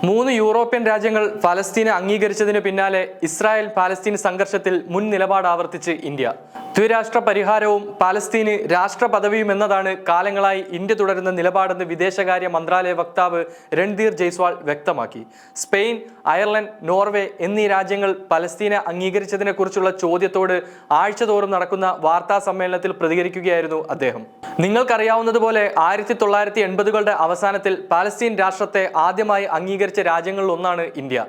മൂന്ന് യൂറോപ്യൻ രാജ്യങ്ങൾ ഫലസ്തീനെ അംഗീകരിച്ചതിന് പിന്നാലെ ഇസ്രായേൽ പാലസ്തീൻ സംഘർഷത്തിൽ മുൻ നിലപാട് ആവർത്തിച്ച് ഇന്ത്യ. ദ്വിരാഷ്ട്ര പരിഹാരവും പാലസ്തീന് രാഷ്ട്ര പദവിയും എന്നതാണ് കാലങ്ങളായി ഇന്ത്യ തുടരുന്ന നിലപാടെന്ന് വിദേശകാര്യ മന്ത്രാലയ വക്താവ് രൺധീർ ജയ്സ്വാൾ വ്യക്തമാക്കി. സ്പെയിൻ, അയർലൻഡ്, നോർവേ എന്നീ രാജ്യങ്ങൾ പലസ്തീനെ അംഗീകരിച്ചതിനെക്കുറിച്ചുള്ള ചോദ്യത്തോട് ആഴ്ചതോറും നടക്കുന്ന വാർത്താ സമ്മേളനത്തിൽ പ്രതികരിക്കുകയായിരുന്നു അദ്ദേഹം. നിങ്ങൾക്കറിയാവുന്നതുപോലെ 1980കളുടെ അവസാനത്തിൽ പാലസ്തീൻ രാഷ്ട്രത്തെ ആദ്യമായി അംഗീകരിച്ച രാജ്യങ്ങളിൽ ഒന്നാണ് ഇന്ത്യ.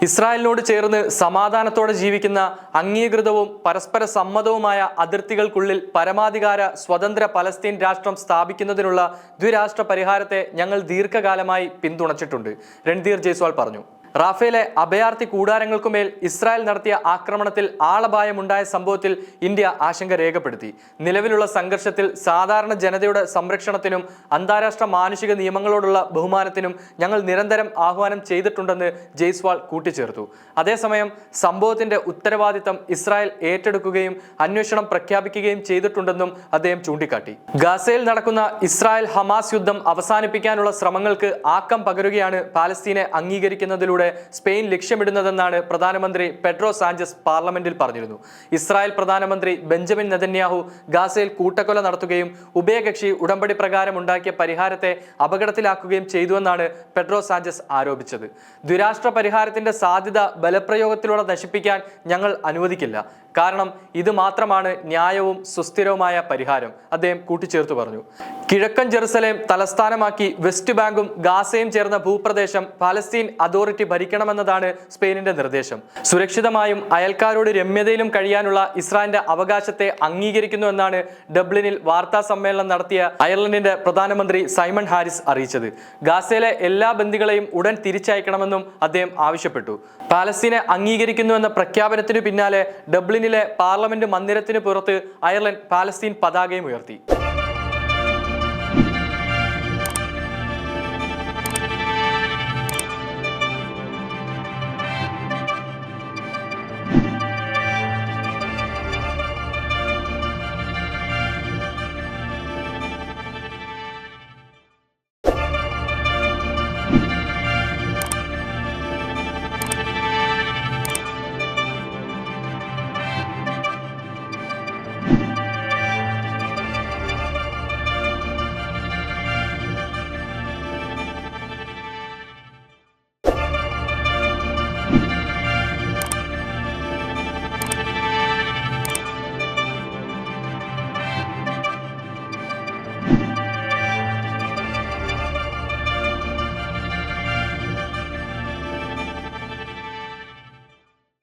ഇസ്രായേലിനോട് ചേർന്ന് സമാധാനത്തോടെ ജീവിക്കുന്ന അംഗീകൃതവും പരസ്പര സമ്മതവുമായ അതിർത്തികൾക്കുള്ളിൽ പരമാധികാര സ്വതന്ത്ര പലസ്തീൻ രാഷ്ട്രം സ്ഥാപിക്കുന്നതിനുള്ള ദ്വിരാഷ്ട്ര പരിഹാരത്തെ ഞങ്ങൾ ദീർഘകാലമായി പിന്തുണച്ചിട്ടുണ്ട്, രൺധീർ ജയ്സ്വാൾ പറഞ്ഞു. റാഫേലെ അഭയാർത്ഥി കൂടാരങ്ങൾക്കുമേൽ ഇസ്രായേൽ നടത്തിയ ആക്രമണത്തിൽ ആളപായമുണ്ടായ സംഭവത്തിൽ ഇന്ത്യ ആശങ്ക രേഖപ്പെടുത്തി. നിലവിലുള്ള സംഘർഷത്തിൽ സാധാരണ ജനതയുടെ സംരക്ഷണത്തിനും അന്താരാഷ്ട്ര മാനുഷിക നിയമങ്ങളോടുള്ള ബഹുമാനത്തിനും ഞങ്ങൾ നിരന്തരം ആഹ്വാനം ചെയ്തിട്ടുണ്ടെന്ന് ജയ്സ്വാൾ കൂട്ടിച്ചേർത്തു. അതേസമയം സംഭവത്തിന്റെ ഉത്തരവാദിത്തം ഇസ്രായേൽ ഏറ്റെടുക്കുകയും അന്വേഷണം പ്രഖ്യാപിക്കുകയും ചെയ്തിട്ടുണ്ടെന്നും അദ്ദേഹം ചൂണ്ടിക്കാട്ടി. ഗാസയിൽ നടക്കുന്ന ഇസ്രായേൽ ഹമാസ് യുദ്ധം അവസാനിപ്പിക്കാനുള്ള ശ്രമങ്ങൾക്ക് ആക്കം പകരുകയാണ് പാലസ്തീനെ അംഗീകരിക്കുന്നതിലൂടെ സ്പെയിൻ ലക്ഷ്യമിടുന്നതെന്നാണ് പ്രധാനമന്ത്രി പെഡ്രോ സാഞ്ചസ് പാർലമെന്റിൽ പറഞ്ഞിരുന്നു. ഇസ്രായേൽ പ്രധാനമന്ത്രി ബെഞ്ചമിൻ നെതന്യാഹു ഗാസയിൽ കൂട്ടക്കൊല നടത്തുകയും ഉഭയകക്ഷി ഉടമ്പടി പ്രകാരം ഉണ്ടാക്കിയ പരിഹാരത്തെ അപകടത്തിലാക്കുകയും ചെയ്തുവെന്നാണ് പെഡ്രോ സാഞ്ചസ് ആരോപിച്ചത്. ദ്വിരാഷ്ട്ര പരിഹാരത്തിന്റെ സാധ്യത ബലപ്രയോഗത്തിലൂടെ നശിപ്പിക്കാൻ ഞങ്ങൾ അനുവദിക്കില്ല, കാരണം ഇത് മാത്രമാണ് ന്യായവും സുസ്ഥിരവുമായ പരിഹാരം, അദ്ദേഹം കൂട്ടിച്ചേർത്തു പറഞ്ഞു. കിഴക്കൻ ജെറുസലേം തലസ്ഥാനമാക്കി വെസ്റ്റ് ബാങ്കും ഗാസയും ചേർന്ന ഭൂപ്രദേശം പാലസ്തീൻ അതോറിറ്റി ഭരിക്കണമെന്നതാണ് സ്പെയിനിന്റെ നിർദ്ദേശം. സുരക്ഷിതമായും അയൽക്കാരോട് രമ്യതയിലും കഴിയാനുള്ള ഇസ്രായേലിന്റെ അവകാശത്തെ അംഗീകരിക്കുന്നുവെന്നാണ് ഡബ്ലിനിൽ വാർത്താ സമ്മേളനം നടത്തിയ അയർലൻഡിന്റെ പ്രധാനമന്ത്രി സൈമൺ ഹാരിസ് അറിയിച്ചത്. ഗാസയിലെ എല്ലാ ബന്ദികളെയും ഉടൻ തിരിച്ചയക്കണമെന്നും അദ്ദേഹം ആവശ്യപ്പെട്ടു. പാലസ്തീനെ അംഗീകരിക്കുന്നുവെന്ന പ്രഖ്യാപനത്തിനു പിന്നാലെ ഡബ്ലിനിലെ പാർലമെന്റ് മന്ദിരത്തിന് പുറത്ത് അയർലൻഡ് പാലസ്തീൻ പതാകയും ഉയർത്തി.